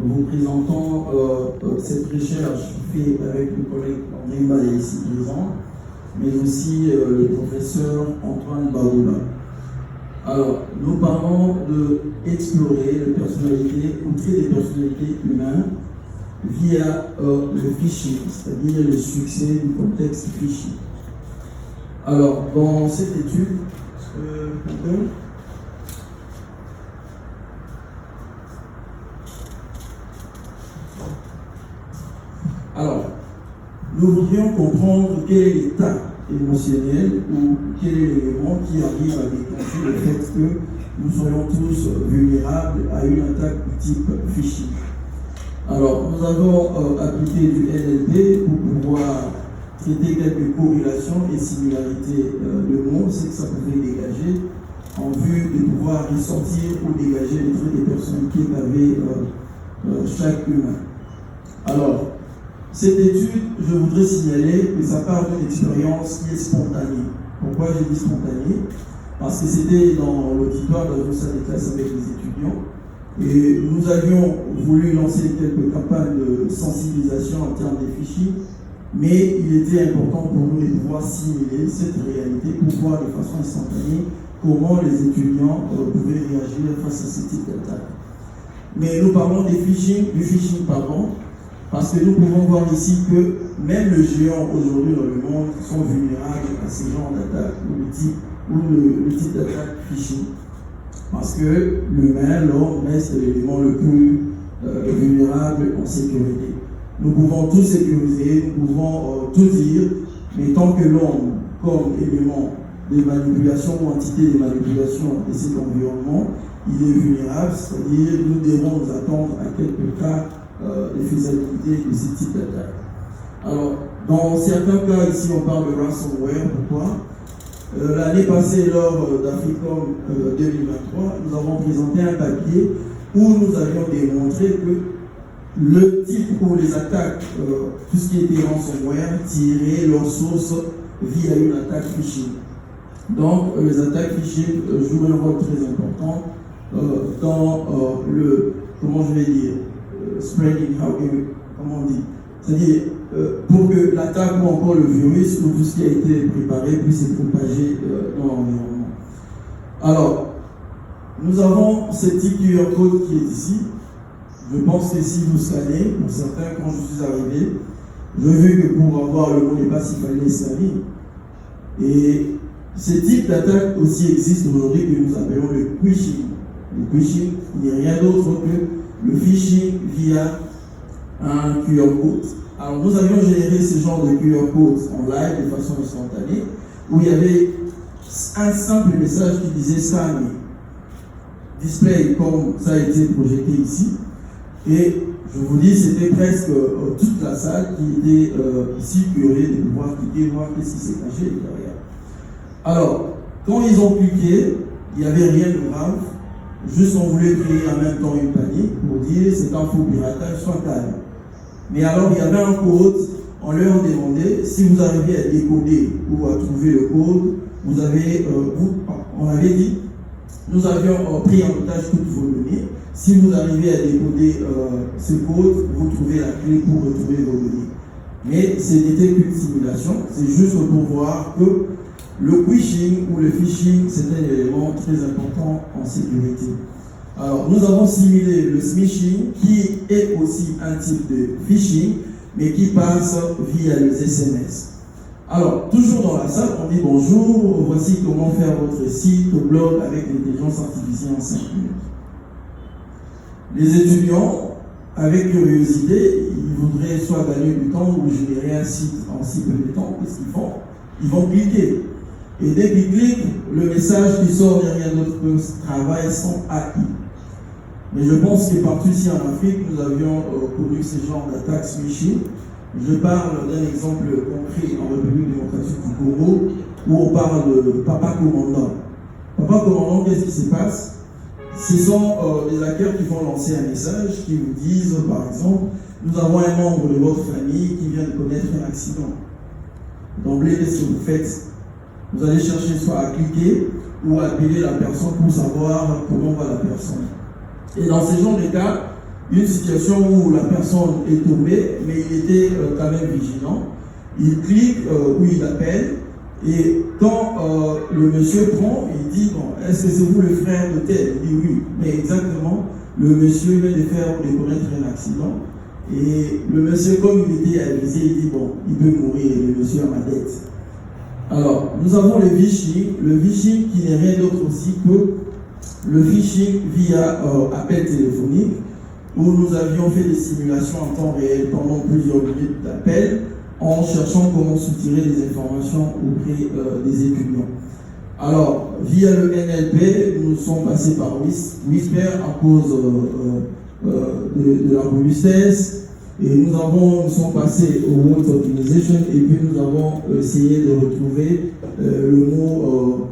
vous présentant cette recherche faite avec le collègue André Mbaye ici présent, mais aussi le professeur Antoine Baoula. Alors, nous parlons d'explorer les personnalités, ou traiter des personnalités humaines via le phishing, c'est-à-dire le succès du contexte phishing. Alors, dans cette étude, alors, nous voudrions comprendre quel est l'état émotionnel ou quel est l'élément qui arrive à déclencher le fait que nous soyons tous vulnérables à une attaque du type phishing. Alors, nous avons appliqué du NLP pour pouvoir traiter quelques corrélations et similarités de mots, c'est que ça pouvait dégager en vue de pouvoir ressortir ou dégager les traits des personnalités qu'avait chaque humain. Alors, cette étude, je voudrais signaler que ça part d'une expérience qui est spontanée. Pourquoi j'ai dit spontanée? Parce que c'était dans l'auditoire, dans une salle de classe avec les étudiants. Et nous avions voulu lancer quelques campagnes de sensibilisation en termes de phishing, mais il était important pour nous de pouvoir simuler cette réalité pour voir de façon instantanée comment les étudiants pouvaient réagir face à ce type d'attaque. Mais nous parlons du phishing, parce que nous pouvons voir ici que même les géants aujourd'hui dans le monde sont vulnérables à ce genre d'attaque ou le type d'attaque phishing. Parce que l'humain, l'homme, reste l'élément le plus vulnérable en sécurité. Nous pouvons tout sécuriser, nous pouvons tout dire, mais tant que l'homme, comme élément de manipulation ou entité de manipulation de cet environnement, il est vulnérable, c'est-à-dire nous devons nous attendre à quelques cas de faisabilité de ce type d'attaque. Alors, dans certains cas, ici on parle de ransomware, pourquoi? L'année passée, lors d'Africom 2023, nous avons présenté un papier où nous avions démontré que le type ou les attaques, tout ce qui était ransomware, tiraient leur source via une attaque phishing. Donc, les attaques phishing jouent un rôle très important dans le, comment je vais dire, spreading, comment on dit, c'est-à-dire pour que l'attaque ou encore le virus ou tout ce qui a été préparé puisse se propager dans l'environnement. Alors, nous avons ce petit QR code qui est ici. Je pense que si vous scannez, pour certains, quand je suis arrivé, j'ai vu que pour avoir le mot de passe, il fallait scanner. Et ce type d'attaque aussi existe aujourd'hui que nous appelons le phishing. Le phishing n'est rien d'autre que le phishing via un QR code. Alors nous avions généré ce genre de QR code en live de façon instantanée, où il y avait un simple message qui disait scan display, comme ça a été projeté ici. Et je vous dis, c'était presque toute la salle qui était ici curée de pouvoir cliquer, voir qu'est-ce qui s'est caché derrière. Alors, quand ils ont cliqué, il n'y avait rien de grave, juste on voulait créer en même temps une panique pour dire c'est un faux piratage, soit calme. Mais alors, il y avait un code, on leur demandait si vous arrivez à décoder ou à trouver le code, vous avez, on avait dit, nous avions pris en otage toutes vos données. Si vous arrivez à décoder ce code, vous trouvez la clé pour retrouver vos données. Mais ce n'était qu'une simulation, c'est juste pour voir que le phishing ou le phishing, c'est un élément très important en sécurité. Alors, nous avons simulé le smishing, qui est aussi un type de phishing, mais qui passe via les SMS. Alors, toujours dans la salle, on dit bonjour, voici comment faire votre site ou blog avec l'intelligence artificielle en 5 minutes. Les étudiants, avec curiosité, ils voudraient soit gagner du temps ou générer un site en si peu de temps. Qu'est-ce qu'ils font? Ils vont cliquer. Et dès qu'ils cliquent, le message qui sort n'est rien d'autre que travail sans AI. Mais je pense que partout ici en Afrique, nous avions connu ce genre d'attaque smishing. Je parle d'un exemple concret en République démocratique du Congo, où on parle de Papa Commandant. Papa Commandant, qu'est-ce qui se passe? Ce sont des hackers qui vont lancer un message qui vous disent, par exemple, nous avons un membre de votre famille qui vient de connaître un accident. D'emblée, qu'est-ce que vous faites? Vous allez chercher soit à cliquer ou à appeler la personne pour savoir comment va la personne. Et dans ce genre de cas, une situation où la personne est tombée, mais il était quand même vigilant. Il clique ou il appelle, et quand le monsieur prend, il dit bon, est-ce que c'est vous le frère de tel? Il dit oui, mais exactement, le monsieur vient de faire ou de connaître un accident, et le monsieur, comme il était avisé, il dit bon, il peut mourir, et le monsieur a ma dette. Alors, nous avons le phishing qui n'est rien d'autre aussi que le phishing via appel téléphonique, où nous avions fait des simulations en temps réel pendant plusieurs minutes d'appel en cherchant comment soutirer des informations auprès des étudiants. Alors, via le NLP, nous sommes passés par Whisper à cause de la robustesse, et nous sommes passés au World Organization, et puis nous avons essayé de retrouver le mot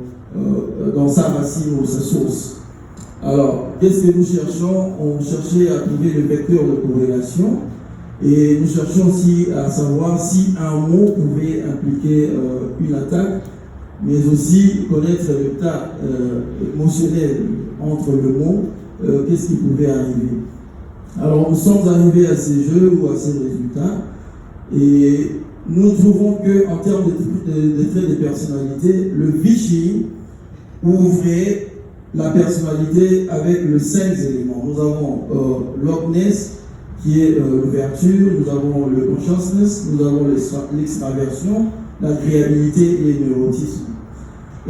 dans sa racine ou sa source. Alors, qu'est-ce que nous cherchons? On cherchait à trouver le vecteur de corrélation, et nous cherchons aussi à savoir si un mot pouvait impliquer une attaque, mais aussi connaître l'état émotionnel entre le mot, qu'est-ce qui pouvait arriver. Alors, nous sommes arrivés à ces jeux ou à ces résultats, et nous trouvons qu'en termes de traits de personnalité, le phishing ouvrait la personnalité avec les 5 éléments. Nous avons l'openness, qui est l'ouverture, nous avons le consciousness, nous avons l'extraversion, l'agréabilité et le neurotisme.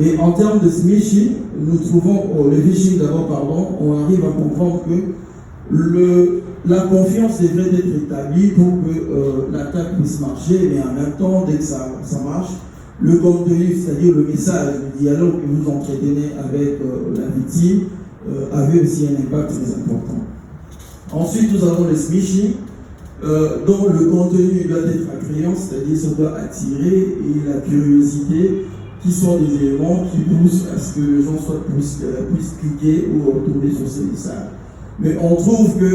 Et en termes de smishing, nous trouvons, le phishing d'abord, pardon, on arrive à comprendre que la confiance devrait être établie pour que l'attaque puisse marcher, mais en même temps, dès que ça marche, le contenu, c'est-à-dire le message, le dialogue que vous entretenez avec la victime, avait aussi un impact très important. Ensuite, nous avons le smishing, dont le contenu doit être attrayant, c'est-à-dire ça doit attirer, et la curiosité, qui sont des éléments qui poussent à ce que les gens puissent cliquer ou tomber sur ces messages. Mais on trouve que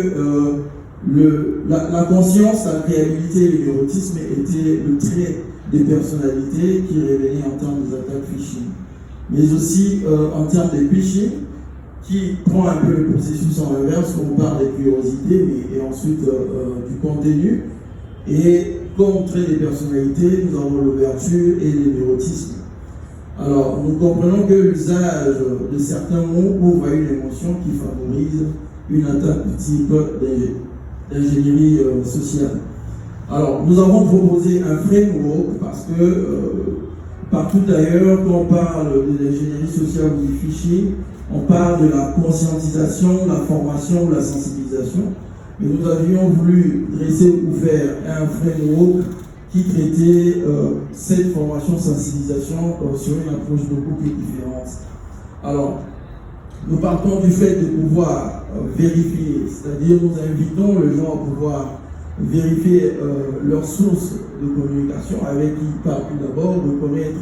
la conscience, la réalité et le neurotisme étaient le trait des personnalités qui révélaient en termes des attaques phishing. Mais aussi en termes de phishing, qui prend un peu le processus en inverse, où on parle de curiosité, et ensuite du contenu. Et comme trait des personnalités, nous avons l'ouverture et le neurotisme. Alors, nous comprenons que l'usage de certains mots ouvre à une émotion qui favorise une attaque du type d'ingénierie sociale. Alors, nous avons proposé un framework parce que partout ailleurs, quand on parle de l'ingénierie sociale ou du phishing, on parle de la conscientisation, la formation, la sensibilisation. Mais nous avions voulu dresser ou faire un framework qui traitait cette formation, sensibilisation sur une approche beaucoup plus différente. Alors, nous partons du fait de pouvoir vérifier, c'est-à-dire nous invitons les gens à pouvoir vérifier leurs sources de communication avec qui ils parlent tout d'abord, de connaître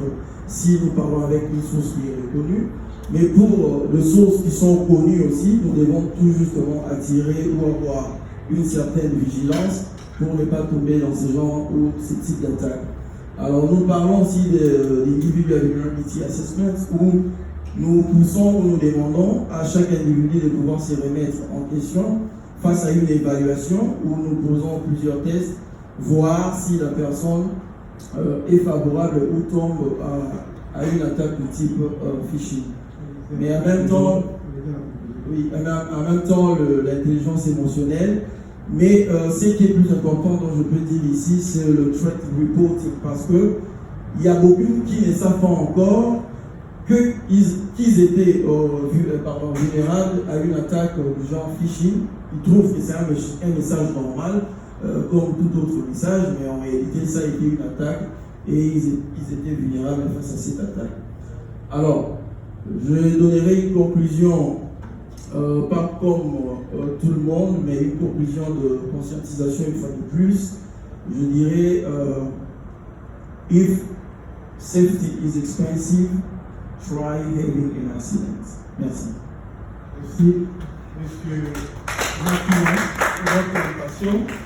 si nous parlons avec une source qui est reconnue. Mais pour les sources qui sont connues aussi, nous devons tout justement attirer ou avoir une certaine vigilance pour ne pas tomber dans ce genre ou ce type d'attaque. Alors nous parlons aussi de l'individual vulnerability assessment, où nous poussons, nous demandons à chaque individu de pouvoir se remettre en question face à une évaluation où nous posons plusieurs tests, voir si la personne est favorable ou tombe à une attaque du type phishing. Mais en même temps, l'intelligence émotionnelle. Mais ce qui est plus important, dont je peux dire ici, c'est le threat reporting, parce que il y a beaucoup qui ne savent pas encore qu'ils étaient vulnérables à une attaque du genre phishing. Ils trouvent que c'est un message normal, comme tout autre message, mais en réalité, ça a été une attaque et ils étaient vulnérables face à cette attaque. Alors, je donnerai une conclusion. Pas comme tout le monde, mais une conclusion de conscientisation une fois de plus. Je dirais, if safety is expensive, try having an accident. Merci. Merci, monsieur Jean-Pierre, pour votre présentation.